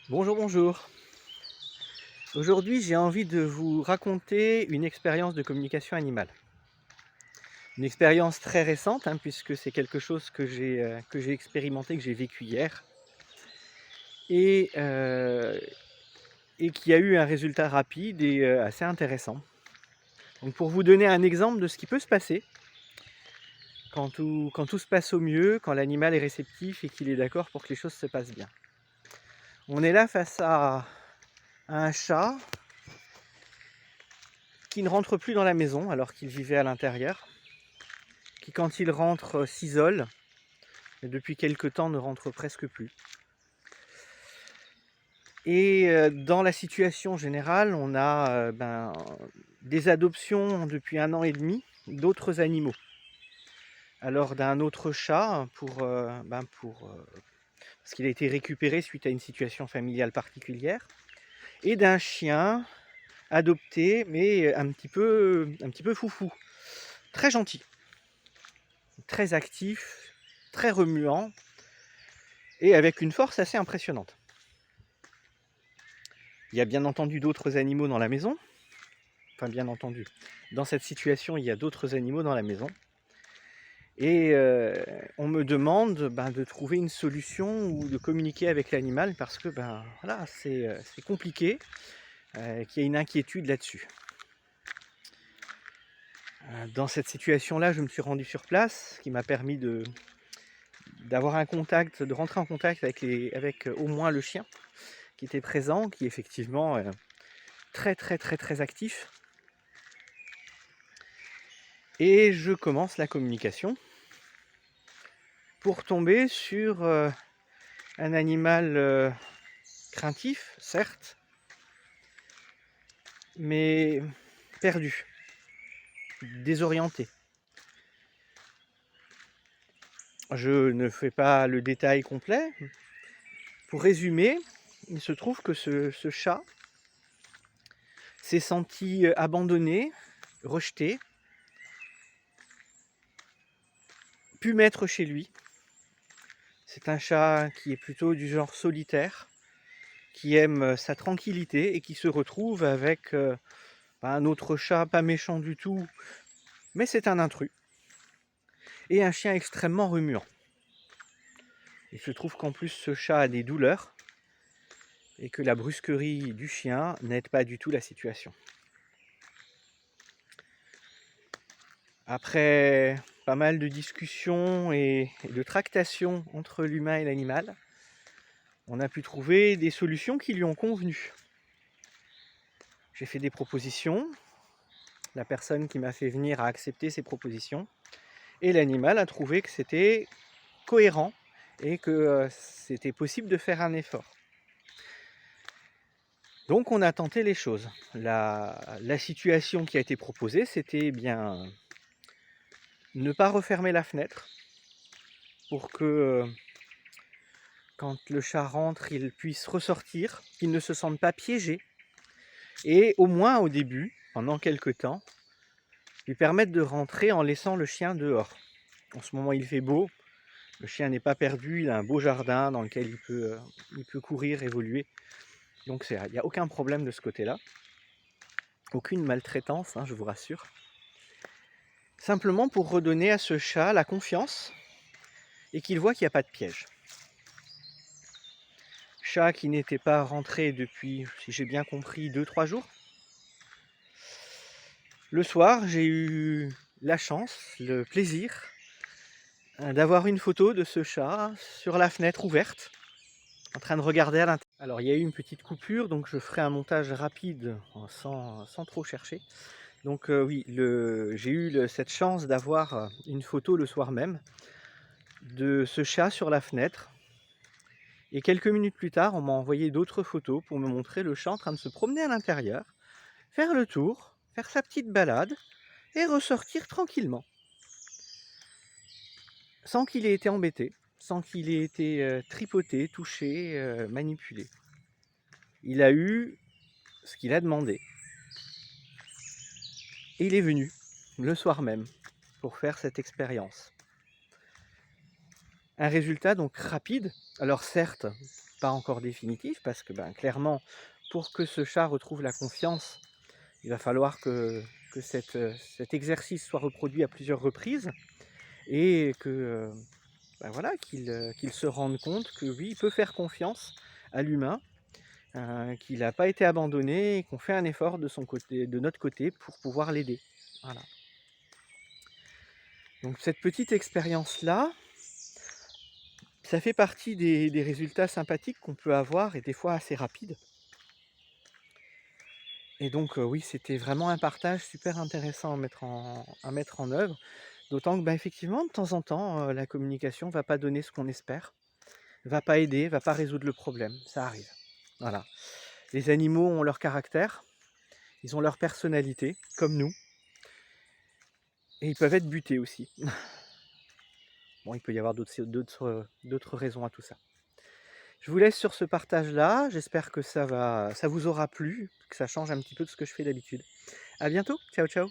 Bonjour, bonjour. Aujourd'hui, j'ai envie de vous raconter une expérience de communication animale. Une expérience très récente, hein, puisque c'est quelque chose que j'ai expérimenté, que j'ai vécu hier et heu et qui a eu un résultat rapide et assez intéressant. Donc pour vous donner un exemple de ce qui peut se passer quand tout se passe au mieux, quand l'animal est réceptif et qu'il est d'accord pour que les choses se passent bien. On est là face à un chat qui ne rentre plus dans la maison alors qu'il vivait à l'intérieur, qui quand il rentre s'isole, et depuis quelque temps ne rentre presque plus. Et dans la situation générale, on a des adoptions depuis 1 an et demi d'autres animaux. Alors d'un autre chat parce qu'il a été récupéré suite à une situation familiale particulière, et d'un chien adopté mais un petit peu foufou, très gentil, très actif, très remuant et avec une force assez impressionnante. Il y a bien entendu d'autres animaux dans la maison. Enfin, bien entendu, dans cette situation, il y a d'autres animaux dans la maison. Et on me demande de trouver une solution ou de communiquer avec l'animal parce que voilà, c'est compliqué, qu'il y a une inquiétude là-dessus. Dans cette situation-là, je me suis rendu sur place, ce qui m'a permis d'avoir un contact, de rentrer en contact avec au moins le chien qui était présent, qui est effectivement très très très très actif. Et je commence la communication pour tomber sur un animal craintif, certes, mais perdu, désorienté. Je ne fais pas le détail complet. Pour résumer, il se trouve que ce chat s'est senti abandonné, rejeté, pu mettre chez lui. C'est un chat qui est plutôt du genre solitaire, qui aime sa tranquillité et qui se retrouve avec un autre chat pas méchant du tout, mais c'est un intrus, et un chien extrêmement remuant. Il se trouve qu'en plus ce chat a des douleurs et que la brusquerie du chien n'aide pas du tout la situation. Après pas mal de discussions et de tractations entre l'humain et l'animal, on a pu trouver des solutions qui lui ont convenu. J'ai fait des propositions, la personne qui m'a fait venir a accepté ces propositions, et l'animal a trouvé que c'était cohérent et que c'était possible de faire un effort. Donc on a tenté les choses. La situation qui a été proposée, c'était bien ne pas refermer la fenêtre pour que quand le chat rentre, il puisse ressortir, qu'il ne se sente pas piégé, et au moins au début, pendant quelques temps, lui permettre de rentrer en laissant le chien dehors. En ce moment il fait beau, le chien n'est pas perdu, il a un beau jardin dans lequel il peut courir, évoluer. Donc il n'y a aucun problème de ce côté-là. Aucune maltraitance, je vous rassure. Simplement pour redonner à ce chat la confiance et qu'il voit qu'il n'y a pas de piège. Chat qui n'était pas rentré depuis, si j'ai bien compris, 2-3 jours. Le soir, j'ai eu la chance, le plaisir d'avoir une photo de ce chat sur la fenêtre ouverte, en train de regarder à l'intérieur. Alors il y a eu une petite coupure, donc je ferai un montage rapide sans trop chercher. Donc oui, j'ai eu cette chance d'avoir une photo le soir même de ce chat sur la fenêtre. Et quelques minutes plus tard, on m'a envoyé d'autres photos pour me montrer le chat en train de se promener à l'intérieur, faire le tour, faire sa petite balade et ressortir tranquillement. Sans qu'il ait été embêté, sans qu'il ait été tripoté, touché, manipulé. Il a eu ce qu'il a demandé. Et il est venu le soir même pour faire cette expérience. Un résultat donc rapide. Alors certes, pas encore définitif, parce que ben, clairement, pour que ce chat retrouve la confiance, il va falloir que cet exercice soit reproduit à plusieurs reprises et que ben voilà, qu'il se rende compte que oui, il peut faire confiance à l'humain, qu'il n'a pas été abandonné et qu'on fait un effort de son côté, de notre côté, pour pouvoir l'aider. Voilà. Donc cette petite expérience-là, ça fait partie des résultats sympathiques qu'on peut avoir et des fois assez rapides. Et donc oui, c'était vraiment un partage super intéressant à mettre en œuvre. D'autant que, bah, effectivement, de temps en temps, la communication va pas donner ce qu'on espère, va pas aider, va pas résoudre le problème. Ça arrive. Voilà. Les animaux ont leur caractère, ils ont leur personnalité, comme nous, et ils peuvent être butés aussi. Bon, il peut y avoir d'autres raisons à tout ça. Je vous laisse sur ce partage-là. J'espère que ça vous aura plu, que ça change un petit peu de ce que je fais d'habitude. À bientôt. Ciao, ciao.